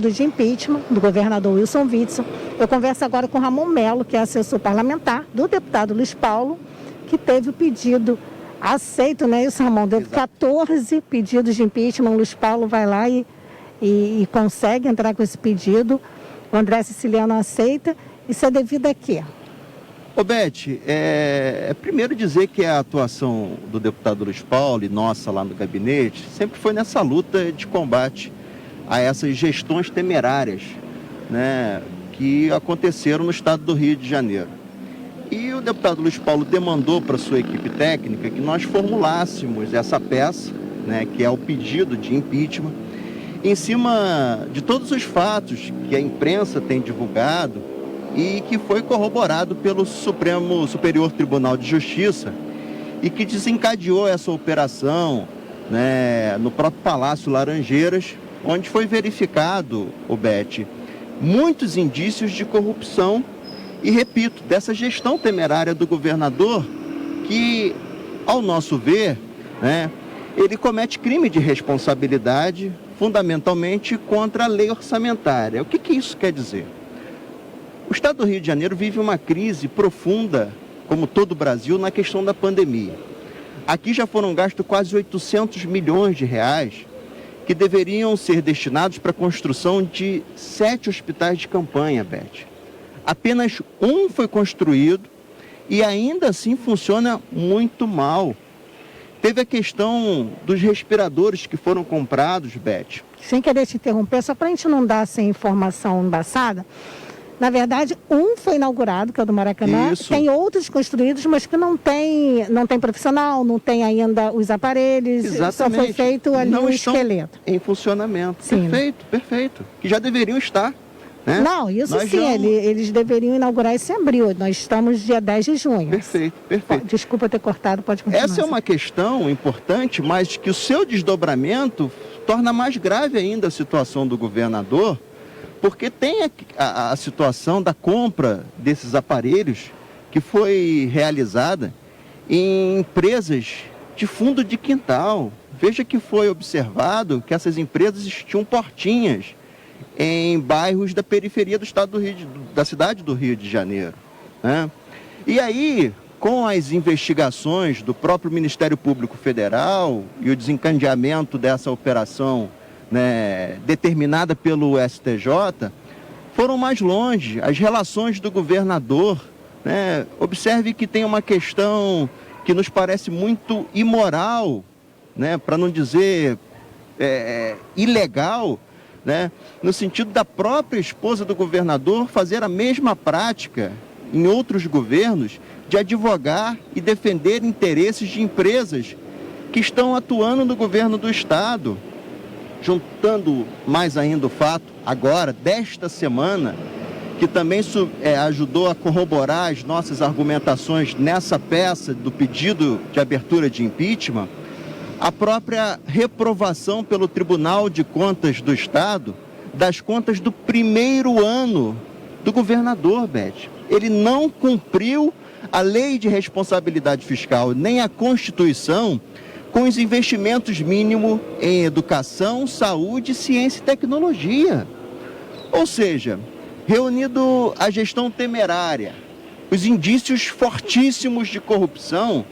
De impeachment do governador Wilson Witzel. Eu converso agora com Ramon Melo, que é assessor parlamentar do deputado Luiz Paulo, que teve o pedido aceito, né? Isso, Ramon, deu 14 pedidos de impeachment. O Luiz Paulo vai lá e consegue entrar com esse pedido. O André Siciliano aceita. Isso é devido a quê? Ô Beth, primeiro dizer que a atuação do deputado Luiz Paulo e nossa lá no gabinete sempre foi nessa luta de combate a essas gestões temerárias, né, que aconteceram no estado do Rio de Janeiro. E o deputado Luiz Paulo demandou para a sua equipe técnica que nós formulássemos essa peça, né, que é o pedido de impeachment, em cima de todos os fatos que a imprensa tem divulgado e que foi corroborado pelo Superior Tribunal de Justiça e que desencadeou essa operação, né, no próprio Palácio Laranjeiras, onde foi verificado, Beth, muitos indícios de corrupção e, repito, dessa gestão temerária do governador que, ao nosso ver, né, ele comete crime de responsabilidade fundamentalmente contra a lei orçamentária. O que isso quer dizer? O estado do Rio de Janeiro vive uma crise profunda, como todo o Brasil, na questão da pandemia. Aqui já foram gastos quase 800 milhões de reais que deveriam ser destinados para a construção de 7 hospitais de campanha, Beth. Apenas um foi construído e ainda assim funciona muito mal. Teve a questão dos respiradores que foram comprados, Beth. Sem querer te interromper, só para a gente não dar sem informação embaçada, na verdade, um foi inaugurado, que é o do Maracanã. Isso. Tem outros construídos, mas que não tem profissional, não tem ainda os aparelhos. Exatamente. Só foi feito ali o esqueleto. Em funcionamento. Sim. Perfeito. Que já deveriam estar. Né? Não, isso sim, eles deveriam inaugurar esse abril. Nós estamos dia 10 de junho. Perfeito. Desculpa ter cortado, pode continuar. Essa é uma questão importante, mas que o seu desdobramento torna mais grave ainda a situação do governador, porque tem a situação da compra desses aparelhos que foi realizada em empresas de fundo de quintal. Veja que foi observado que essas empresas tinham portinhas em bairros da periferia do estado da cidade do Rio de Janeiro, né? E aí, com as investigações do próprio Ministério Público Federal e o desencadeamento dessa operação, né, determinada pelo STJ, foram mais longe. As relações do governador, né, observe que tem uma questão que nos parece muito imoral, né, para não dizer ilegal, né, no sentido da própria esposa do governador fazer a mesma prática em outros governos de advogar e defender interesses de empresas que estão atuando no governo do estado. Juntando mais ainda o fato, agora, desta semana, que também ajudou a corroborar as nossas argumentações nessa peça do pedido de abertura de impeachment, a própria reprovação pelo Tribunal de Contas do Estado das contas do primeiro ano do governador, Beth. Ele não cumpriu a lei de responsabilidade fiscal, nem a Constituição, com os investimentos mínimos em educação, saúde, ciência e tecnologia. Ou seja, reunido a gestão temerária, os indícios fortíssimos de corrupção,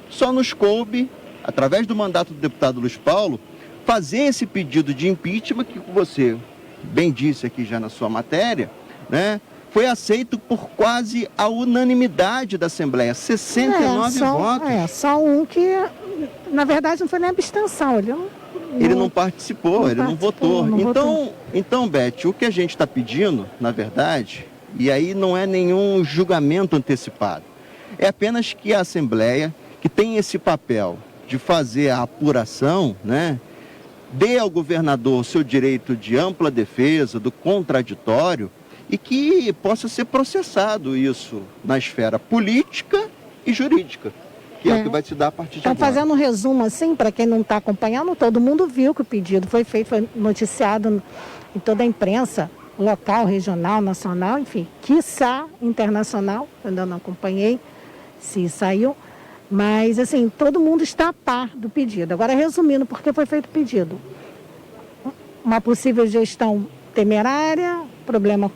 só nos coube, através do mandato do deputado Luiz Paulo, fazer esse pedido de impeachment, que você bem disse aqui já na sua matéria, né? Foi aceito por quase a unanimidade da Assembleia, 69 votos. Só um que, na verdade, não foi nem abstenção, ele não participou, ele não votou. Então, Beth, o que a gente está pedindo, na verdade, e aí não é nenhum julgamento antecipado, é apenas que a Assembleia, que tem esse papel de fazer a apuração, né, dê ao governador o seu direito de ampla defesa, do contraditório, e que possa ser processado isso na esfera política e jurídica, que é o que vai se dar a partir de agora. Então, fazendo um resumo assim, para quem não está acompanhando, todo mundo viu que o pedido foi feito, foi noticiado em toda a imprensa, local, regional, nacional, enfim, quiçá internacional, eu ainda não acompanhei se saiu, mas assim, todo mundo está a par do pedido. Agora, resumindo, por que foi feito o pedido? Uma possível gestão temerária, problema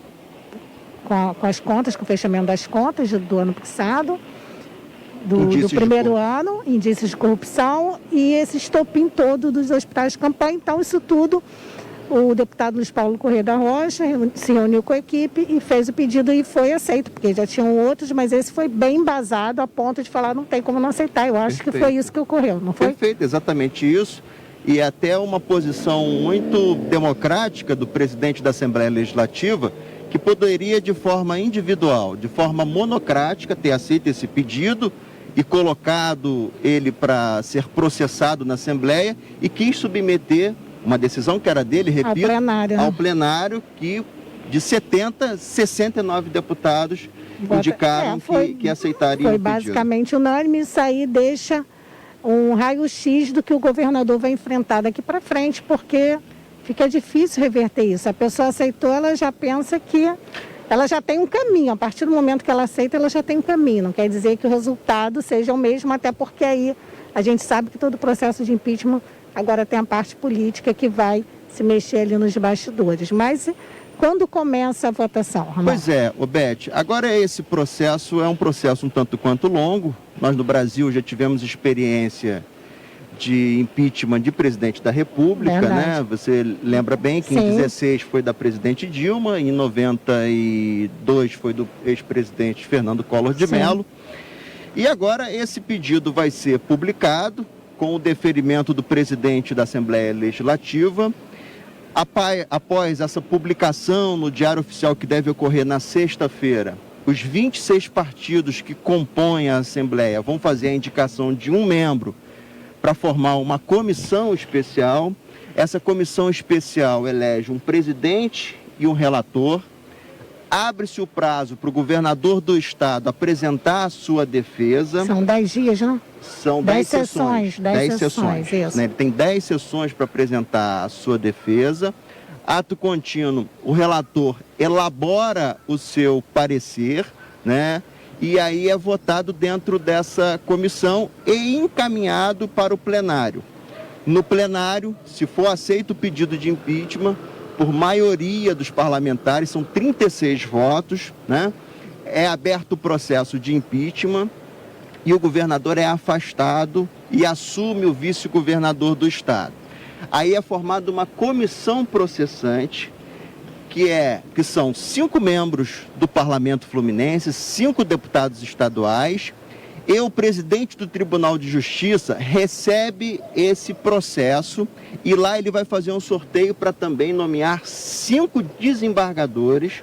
com as contas, com o fechamento das contas do ano passado, do primeiro ano, indícios de corrupção e esse estopim todo dos hospitais de campanha. Então, isso tudo, o deputado Luiz Paulo Corrêa da Rocha se reuniu com a equipe e fez o pedido e foi aceito, porque já tinham outros, mas esse foi bem embasado a ponto de falar, não tem como não aceitar. Eu acho que foi isso que ocorreu, não foi? Perfeito, exatamente isso. E até uma posição muito democrática do presidente da Assembleia Legislativa, que poderia, de forma individual, de forma monocrática, ter aceito esse pedido e colocado ele para ser processado na Assembleia e quis submeter uma decisão que era dele, repito, ao plenário, que de 70, 69 deputados indicaram que aceitariam o pedido. Foi basicamente unânime, isso aí deixa um raio-x do que o governador vai enfrentar daqui para frente, porque fica difícil reverter isso. A pessoa aceitou, ela já pensa que ela já tem um caminho. A partir do momento que ela aceita, ela já tem um caminho. Não quer dizer que o resultado seja o mesmo, até porque aí a gente sabe que todo processo de impeachment agora tem a parte política que vai se mexer ali nos bastidores. Mas quando começa a votação, Ramon? Pois é, Beth, agora esse processo é um processo um tanto quanto longo. Nós no Brasil já tivemos experiência de impeachment de presidente da República, né? Você lembra bem que em 16 foi da presidente Dilma, em 92 foi do ex-presidente Fernando Collor de Mello. E agora esse pedido vai ser publicado com o deferimento do presidente da Assembleia Legislativa. Após essa publicação no Diário Oficial, que deve ocorrer na sexta-feira, os 26 partidos que compõem a Assembleia vão fazer a indicação de um membro para formar uma comissão especial. Essa comissão especial elege um presidente e um relator. Abre-se o prazo para o governador do estado apresentar a sua defesa. São 10 dias, não? São 10 sessões. 10 sessões, isso. Né? Ele tem 10 sessões para apresentar a sua defesa. Ato contínuo, o relator elabora o seu parecer, né? E aí é votado dentro dessa comissão e encaminhado para o plenário. No plenário, se for aceito o pedido de impeachment, por maioria dos parlamentares, são 36 votos, né? É aberto o processo de impeachment e o governador é afastado e assume o vice-governador do estado. Aí é formada uma comissão processante, que são 5 membros do Parlamento Fluminense, 5 deputados estaduais, e o presidente do Tribunal de Justiça recebe esse processo e lá ele vai fazer um sorteio para também nomear 5 desembargadores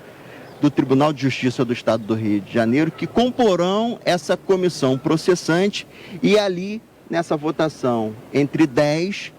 do Tribunal de Justiça do Estado do Rio de Janeiro, que comporão essa comissão processante, e ali, nessa votação, entre 10,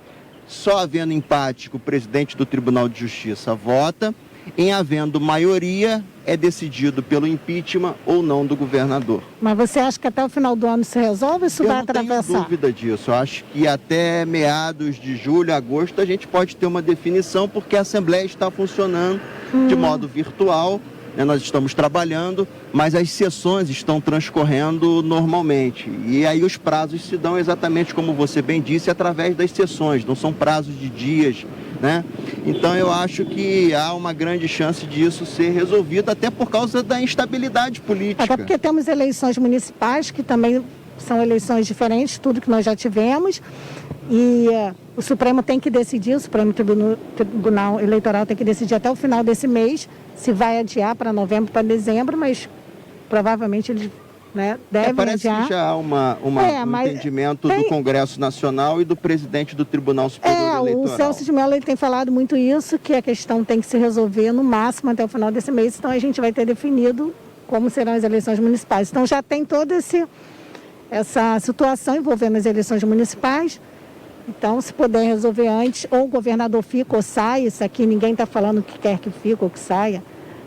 só havendo empate que o presidente do Tribunal de Justiça vota, em havendo maioria, é decidido pelo impeachment ou não do governador. Mas você acha que até o final do ano se resolve ou isso vai atravessar? Eu não tenho dúvida disso. Eu acho que até meados de julho, agosto, a gente pode ter uma definição, porque a Assembleia está funcionando de modo virtual. Nós estamos trabalhando, mas as sessões estão transcorrendo normalmente. E aí os prazos se dão exatamente como você bem disse, através das sessões, não são prazos de dias, né? Então eu acho que há uma grande chance disso ser resolvido, até por causa da instabilidade política. Até porque temos eleições municipais, que também são eleições diferentes, tudo que nós já tivemos. E o Supremo tem que decidir, o Supremo Tribunal Eleitoral tem que decidir até o final desse mês se vai adiar para novembro, para dezembro, mas provavelmente eles devem parece adiar. Que já há um entendimento do Congresso Nacional e do presidente do Tribunal Superior Eleitoral. O Celso de Mello ele tem falado muito isso, que a questão tem que se resolver no máximo até o final desse mês, então a gente vai ter definido como serão as eleições municipais. Então já tem toda essa situação envolvendo as eleições municipais. Então, se puder resolver antes, ou o governador fica ou sai, isso aqui ninguém está falando que quer que fique ou que saia,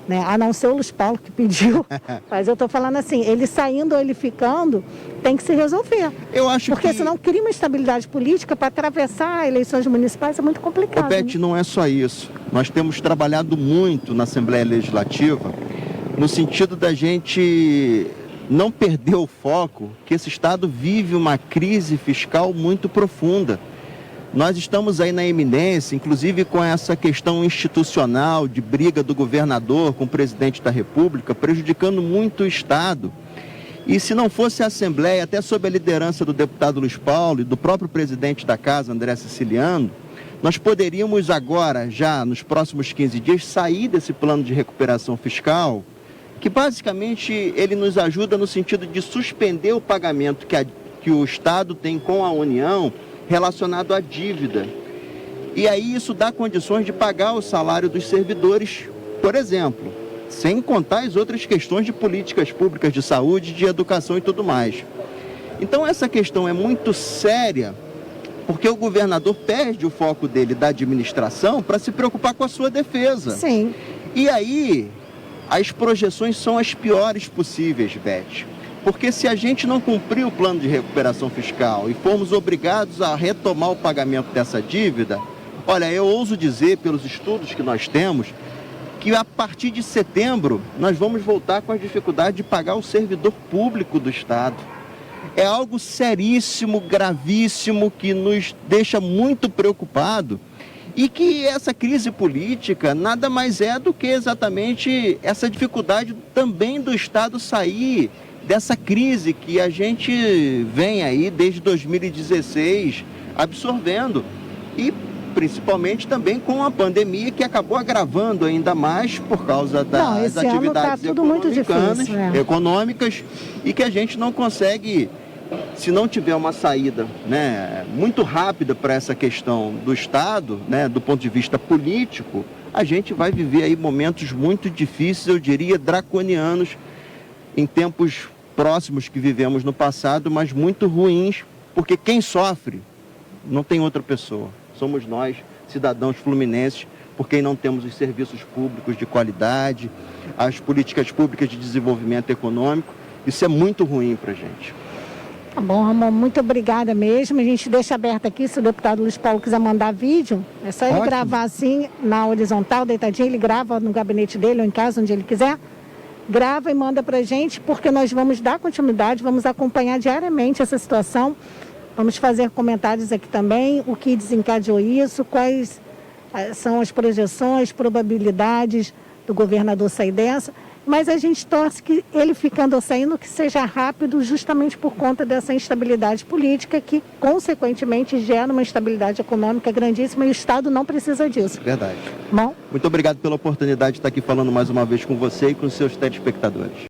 né? A não ser o Luiz Paulo que pediu. Mas eu estou falando assim, ele saindo ou ele ficando, tem que se resolver. Eu acho porque senão cria uma estabilidade política para atravessar eleições municipais, é muito complicado. Beth, não é só isso. Nós temos trabalhado muito na Assembleia Legislativa, no sentido da gente não perder o foco, que esse Estado vive uma crise fiscal muito profunda. Nós estamos aí na eminência, inclusive com essa questão institucional de briga do governador com o presidente da República, prejudicando muito o Estado. E se não fosse a Assembleia, até sob a liderança do deputado Luiz Paulo e do próprio presidente da Casa, André Siciliano, nós poderíamos agora, já nos próximos 15 dias, sair desse plano de recuperação fiscal, que basicamente ele nos ajuda no sentido de suspender o pagamento que o Estado tem com a União relacionado à dívida. E aí isso dá condições de pagar o salário dos servidores, por exemplo, sem contar as outras questões de políticas públicas de saúde, de educação e tudo mais. Então essa questão é muito séria, porque o governador perde o foco dele da administração para se preocupar com a sua defesa. Sim. E aí as projeções são as piores possíveis, Beth. Porque se a gente não cumprir o plano de recuperação fiscal e formos obrigados a retomar o pagamento dessa dívida, olha, eu ouso dizer, pelos estudos que nós temos, que a partir de setembro nós vamos voltar com a dificuldade de pagar o servidor público do Estado. É algo seríssimo, gravíssimo, que nos deixa muito preocupado e que essa crise política nada mais é do que exatamente essa dificuldade também do Estado sair dessa crise que a gente vem aí desde 2016 absorvendo e principalmente também com a pandemia que acabou agravando ainda mais por causa das atividades econômicas e que a gente não consegue, se não tiver uma saída, né, muito rápida para essa questão do Estado, né, do ponto de vista político, a gente vai viver aí momentos muito difíceis, eu diria draconianos, em tempos próximos que vivemos no passado, mas muito ruins, porque quem sofre não tem outra pessoa. Somos nós, cidadãos fluminenses, por quem não temos os serviços públicos de qualidade, as políticas públicas de desenvolvimento econômico. Isso é muito ruim para a gente. Tá bom, Ramon, muito obrigada mesmo. A gente deixa aberto aqui, se o deputado Luiz Paulo quiser mandar vídeo, é só ele gravar assim, na horizontal, deitadinho, ele grava no gabinete dele ou em casa, onde ele quiser. Grava e manda para a gente, porque nós vamos dar continuidade, vamos acompanhar diariamente essa situação, vamos fazer comentários aqui também, o que desencadeou isso, quais são as projeções, probabilidades do governador sair dessa, mas a gente torce que ele ficando ou saindo, que seja rápido, justamente por conta dessa instabilidade política, que consequentemente gera uma instabilidade econômica grandíssima e o Estado não precisa disso. Verdade. Bom? Muito obrigado pela oportunidade de estar aqui falando mais uma vez com você e com os seus telespectadores.